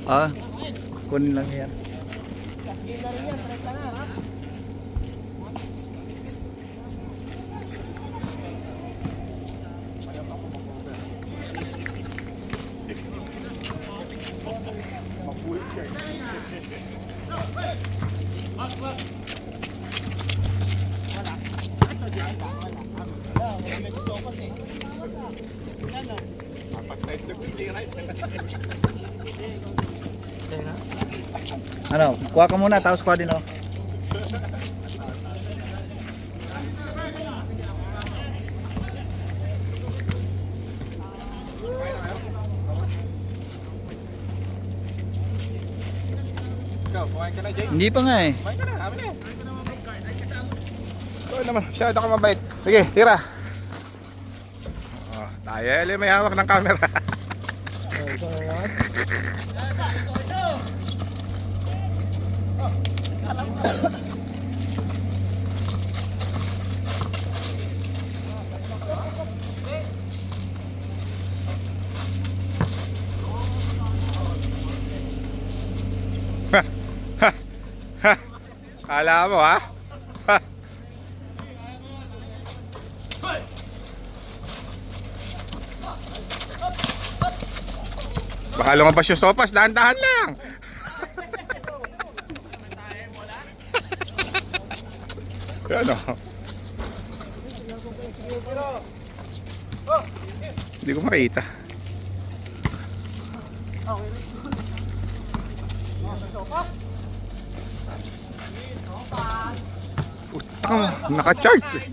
Ah, kunin lang yan. Ano, kuha ka muna tapos kuha din ako. Kumain ka na, Jay? Hindi pa nga eh. Kumain ka na, amin na. Ito naman, masyado ka mabait. Sige, tira. Oh, tayo, may hawak ng camera. Kala mo ha? Baka lumabas yung sopas, dahan-dahan lang. Yan o. Hindi ko makita. Naka-charge eh.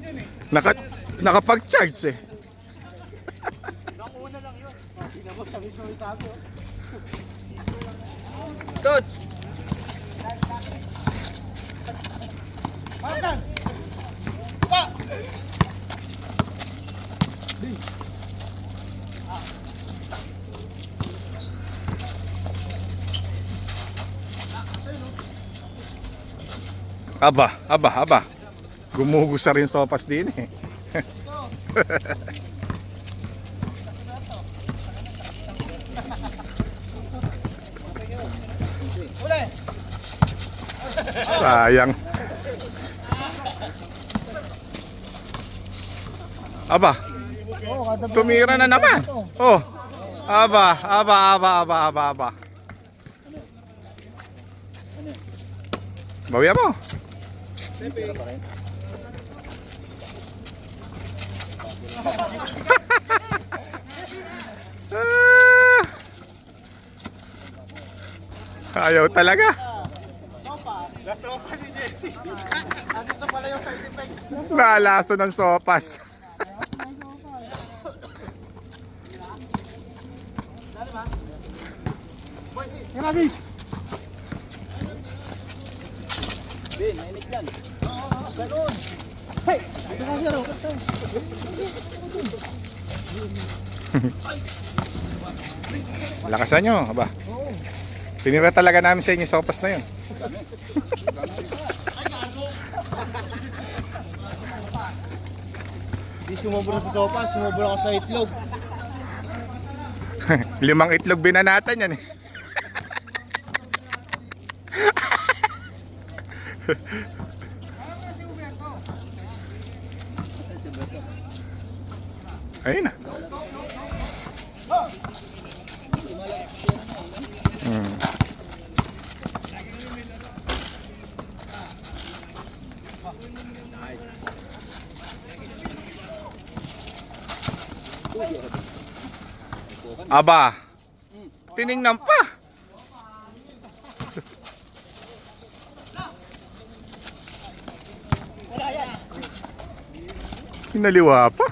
Nakapag-charge eh. Coach! Aba. Gumugus na rin sopas din eh. Sayang. Aba. Tumira na naman. Oh. Aba. Bawian mo. Ayaw talaga. Sopas ni Jesse. Andito pala yung side effect. Nalaso ng sopas. Ben, mainit yan. Ganoon. Hey! Dito ka sir. Lakasan nyo, aba. Tinira talaga namin sa inyo sopas na yun. Hindi sumubra sa sopa, sumubra ako sa itlog. 5 itlog binanatan yan eh. Ayun na. Aba, tiningnan pa. Pinaliwa pa.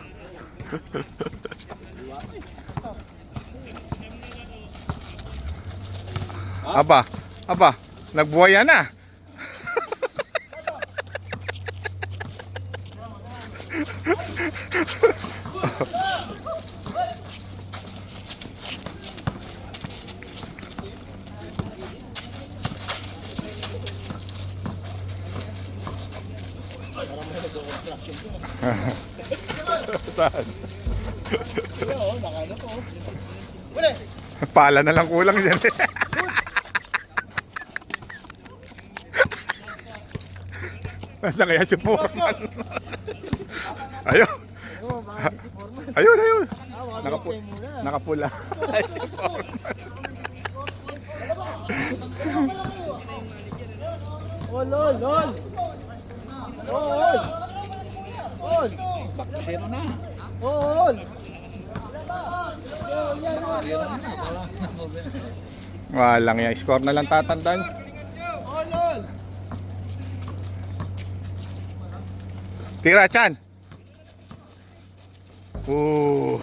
Aba, aba, nagbuhaya na. Saan? Oo, nakano to. Uli! Pala na lang kulang yan eh. Nasaan kaya si Foreman? Ayun. Oo, baka si Foreman. Ayun, ayun. Nakapula muna. Nakapula. Ay, si Foreman. Oh, lol, lol! Oh, lol! Lol! Zero na. Oh, lol! Walang yan. Score na lang tatandaan. Oh, lol! Tira, Chan. Oh.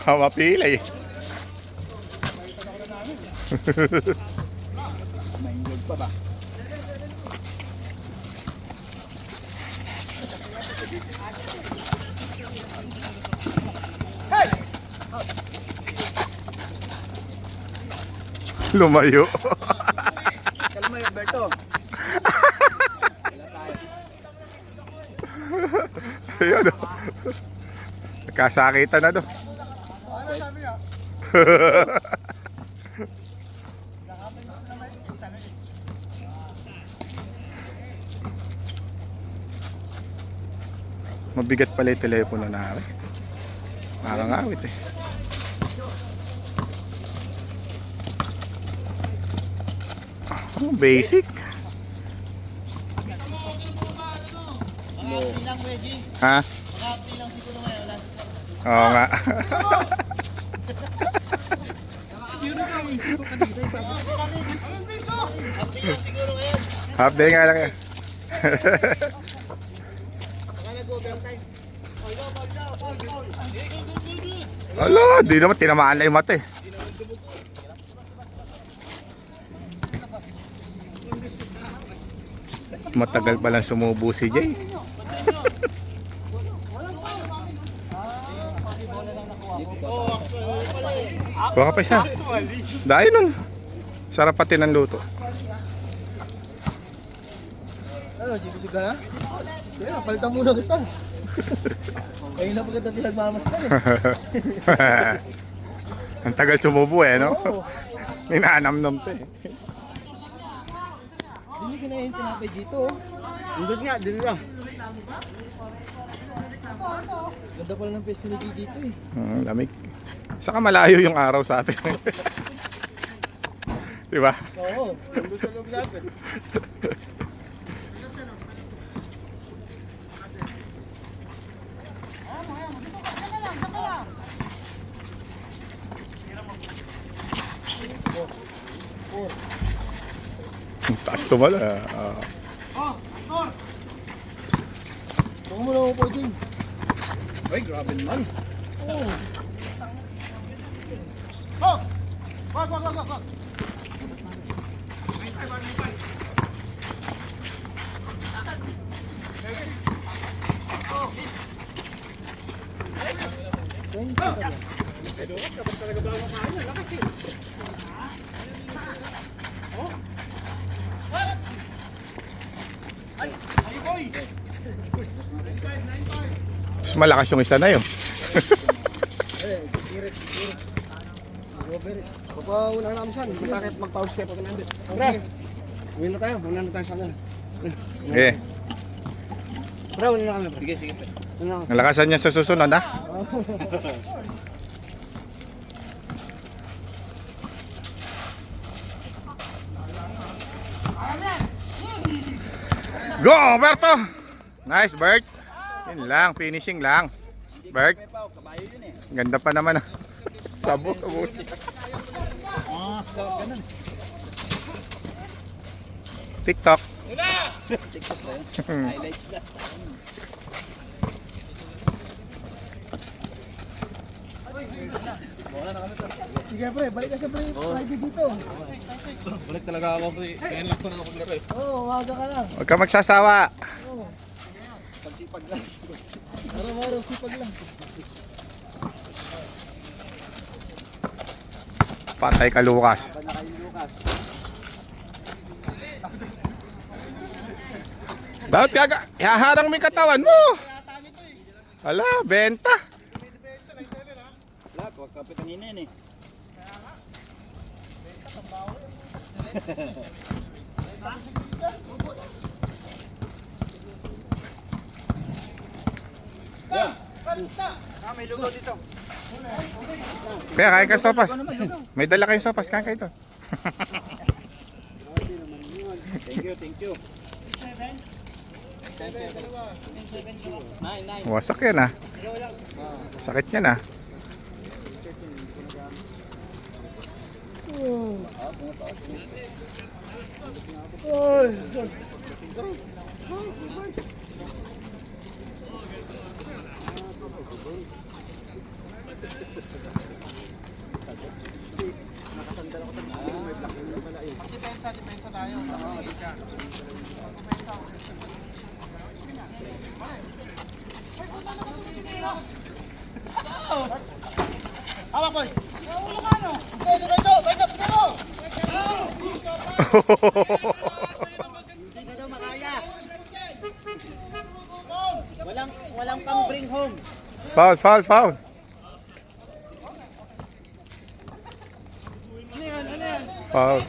Mapilay. Maingog pa ba? Lumayo. Kalma yung Berto. Ayun oh. Nagkasakitan na do. Ano sabi niya? Mabigat pala yung telepono na akin. Nakakangawit eh. Oh, basic. Makakti lang, Reggie. Ha? Makakti lang siguro ngayon. Wala si Foreman. Oo nga. Makakti lang siguro ngayon. Half day nga lang yan. Baka nag-overtime. Alo, di naman tinamaan na yung mata eh. Matagal palang sumubo si Jay. Oo, actually pala eh. Kuha ka pa isa. Dahil nun. Sarap pati ng luto. Ano, sibusig ka na? Kaya, palitan muna kita. Ayun na pa kita pinagmamasdan eh. Ang tagal sumubo eh, no? Oo. Ninanamnam to eh. Hindi kinahin tinapay dito oh. Hindi nga, dito lang. Ganda pala ng pesto ni Gigi dito eh. Lamig. Saka malayo yung araw sa atin. Diba? Oo, nandun sa loob natin. Ang taas tumala. Huwag mo na ako po din. Ay, grabe naman. Oo. Oh! Wag, wag, wag, wag. Mas malakas yung isa na yun. Papauna namin siya. Bakit magpaus kayo pag nandito? Pre, uwi na tayo. Uwi na tayo sa kanila. Eh, Pre, uwi na kami. Sige, sige. Uwi na kami. nalakasan niya sa susunod ha. Go, Berto! Nice, Bert. Yun lang, finishing lang. Bert. Ganda pa naman. Sabo. Ah, ganun. TikTok. TikTok ba yun? Highlights na. Sige pre, balik ka sa Friday dito. Balik talaga ako, pre. Ngayon lang ko na maglaro eh. Oo, umaga ka lang. Huwag ka magsasawa. Oo. Pagsipag lang. Araw-araw sipag lang. Patay ka, Lucas. Bana kayo Lucas. Bakit kaga? Haharang mo yung katawan mo. Ala, benta. Wala, huwag kape kanina yun eh. May lugaw dito. Kaya kain ka sopas. May dala kayong sopas. Kain kayo ito. Thank you. Wasak yan ah. Sakit yan ah. Depensa tayo. Hawak boy. Hindi ka daw makaya. Walang pang bring home. Foul, foul, foul. Foul.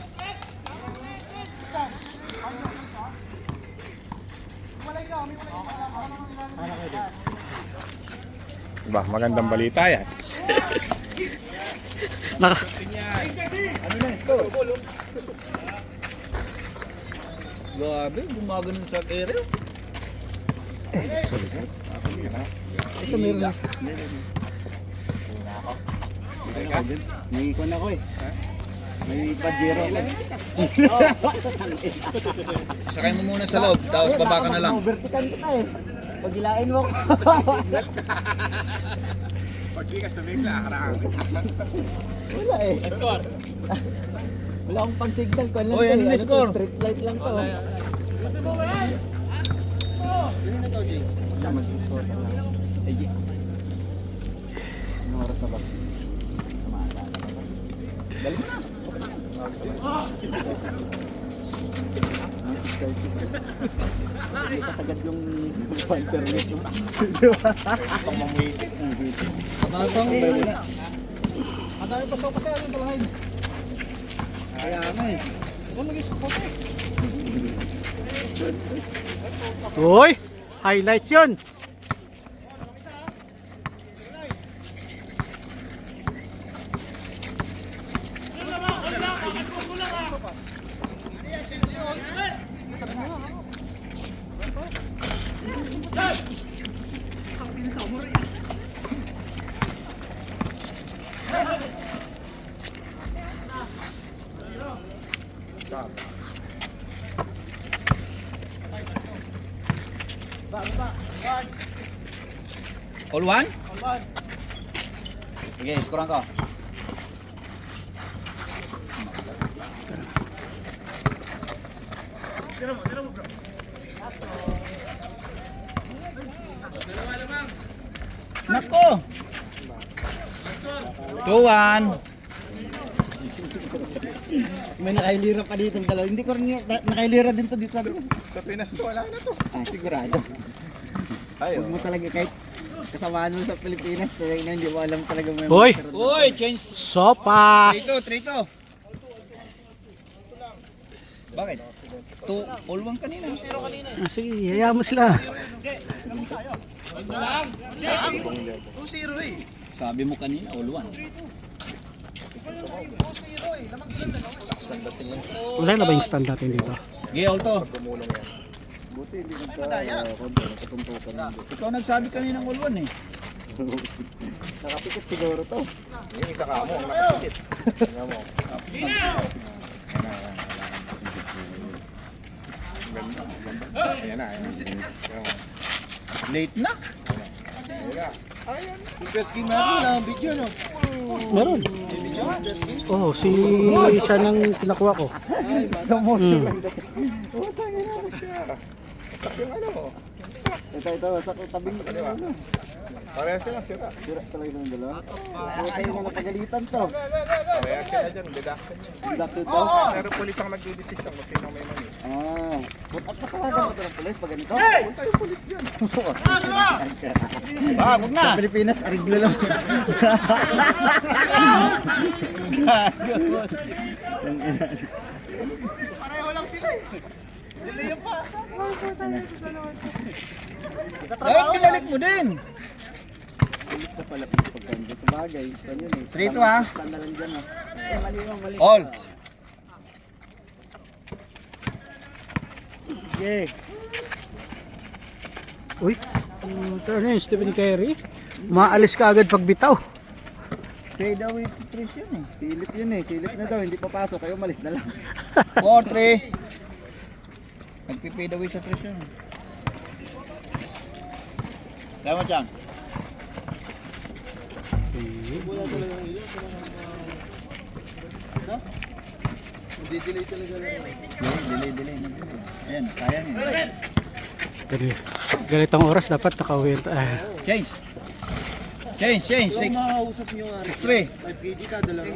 Ba, magandang balita yan. Grabe, gumagano sa area. Ito meron na. May ikon ako eh. May Pajero ako. Sakay mo muna sa loob, tapos baba ka na lang. Vertical kita eh. Pag hilain mo. Pag di ka sumigla, karami. Wala eh. Wala akong pang-signal ko. Oy, ano na score? Street light lang to. Anong oras na ba? Dali mo na. Hindi kasagad yung internet mo. Pang mamuisip. Madami pa sa kasi ano talahin. Kaya nga eh. Doon lagi sa kote. Uy! Highlights yun! All one? Sige, scorean ka. Nako! 2-1. May nakailira pa dito ng dalawa. Hindi ko rin nakailira din to dito. Sa Pinas to, wala na to. Ah, sigurado. Huwag mo talaga kahit kasamaan mo sa Pilipinas. Kaya na hindi mo alam talaga may Hoy! Uy, change. Sopas! 3-2. Bakit? 2 all one kanina. Ah, sige, hayaan mo sila. 2-0 eh. Sabi mo kanina, all one. 2-0 eh. Lamang ilan na Wala na ba yung stand natin dito? Sige, all to. Buti hindi nagkatuntukan. Ikaw nagsabi kanina ng all one eh. Nakapikit siguro to. Yung isa ka mo, nakapikit. Tingnan mo. Ganda. Ayan na. Late na. Ayan. Yung first game natin na video, no? Meron. May video, first game. Oh, si siya nang pinakuha ko. Slow motion. Yung ano mo. Ito, sa tabing Diba? Parehas sila, sira. Sira talaga ng dalawa. Ayaw na napagalitan to. Parehas sila dyan, deduction yun. Dapat to. Pero pulis ang nagdidesisyon kung sino may mali. Put up na talaga mo ng pulis pag ganito. Punta yung pulis dyan. Huwag na. Sa Pilipinas, ariglo lang. Pareho lang sila eh. Delay yung pa. Dapat pinalik mo din. Pulis na pala pagkanda. Sa bagay. Saan yun eh. 3-2 ha. Tandalan dyan ha. All. Yeah. Uy, ano yun, Stephen Curry? Maalis ka agad pag bitaw. Fade away to Trish yun eh. Silip yun eh. Silip na daw. Hindi papasok. Kayo malis na lang. 4-3. Nagpipade away sa Trish yun. Tama Chang. Delay talaga lang. Delay. Ayan, kaya niya. Ganitong oras dapat nakauwi. Change. 6. 6-3. 5KG ka, dalawa.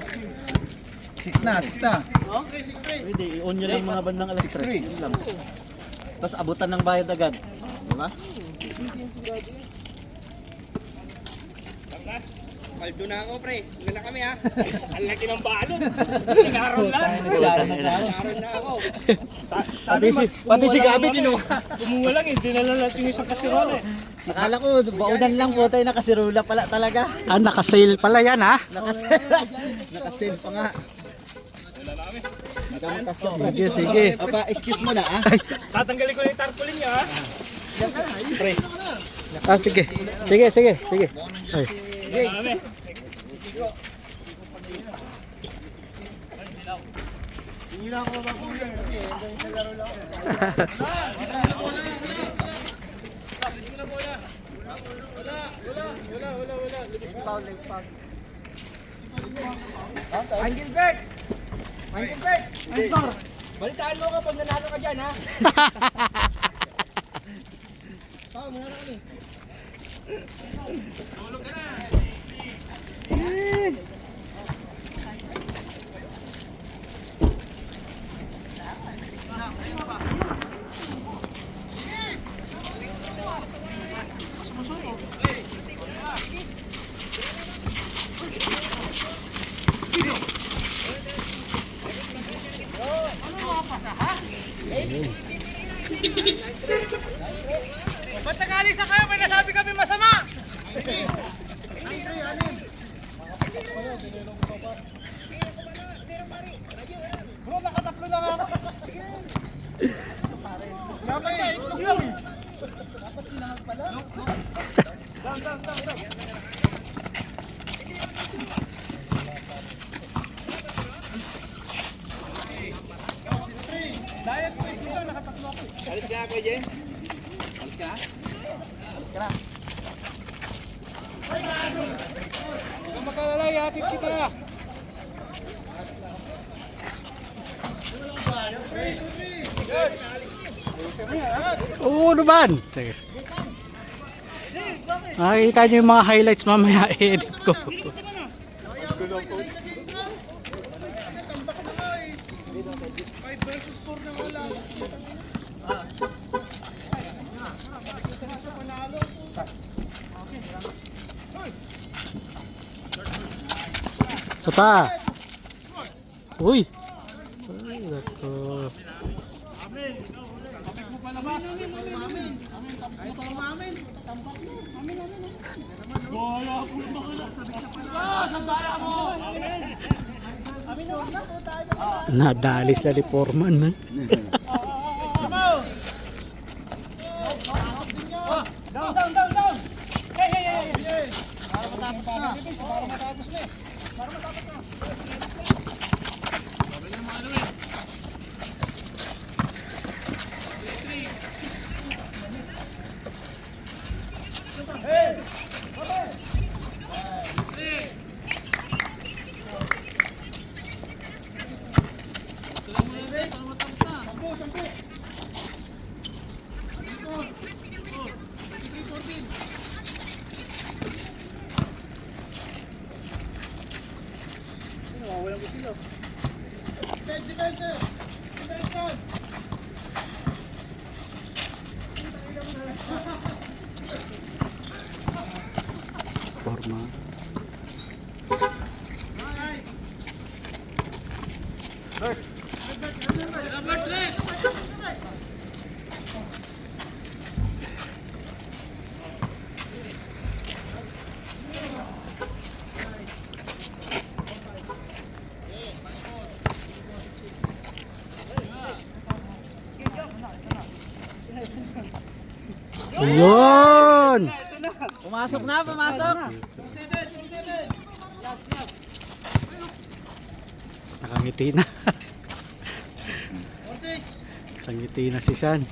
6 na. Pwede, i-on nyo lang mga bandang alas 3. Yun lang. Tapos abutan ng bayad agad. Diba? Paldo na ako pre. Una na kami ha. Ang laki ng balon. Singaron lang. Singaron na ako. Pati si Gabi kinuha. Kumuha lang eh. Dinala natin yung isang kasirola eh. Akala ko, baunan lang po tayo, nakasirula pala talaga. Naka-sale pala yan ha. Nakasave pa nga. Sige. Apa, excuse mo na ah. Tatanggalin ko na yung tarpaulin niya ha. Sige. Ay. Dami. Hindi na ako mababuyan kasi hanggang sa laro lang. Angelbert! Balitaan mo ka pag nanalo ka dyan ha. Muna na kami. Tulog ka na. Ba't nag-alis na kayo? May nasabi kami masama! Bro, nakatatlo na nga ako. Dapat na, itlog lang eh. Dapat sinangag pala. Down. Diet ko eh, nakatatlo ako eh. Alis ka na Kuya James? Alis ka na? Huwag kang magkalalay, hatid kita. Oo naman. Sige. Nakikita niyo yung mga highlights mamaya edit ko. Isa pa. Uy. Ay, nako. Nadali sila ni Foreman. Man. Down. Hey. Para matapos na. Yun! Pumasok na, pumasok. Nakangiti na. Nakangiti na si Sean.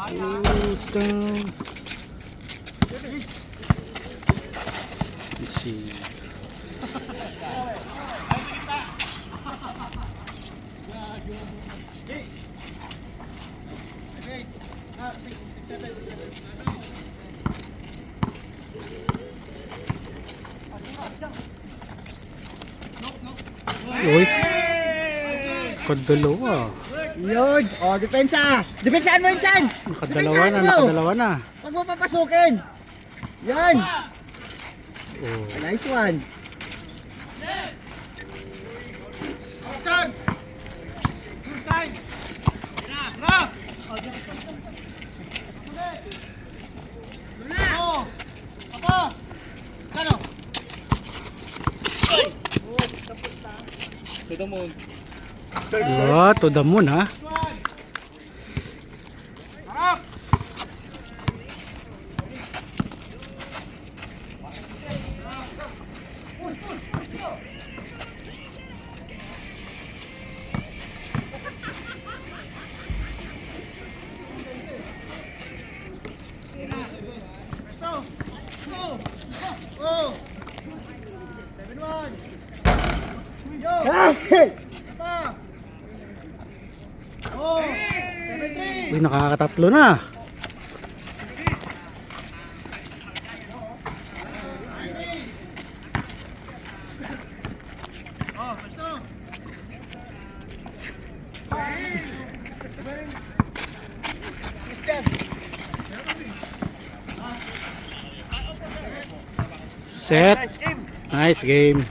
Utang. Let's see. Uy. Kadalawa. Yun. Oh, depensa. Depensaan mo yun, Chan. Nakadalawa na, nakadalawa na. Huwag mo papasukin. Yan. Oh. Nice one. Oh, to the moon ha. Uy, nakakatatlo na. Set. Nice game.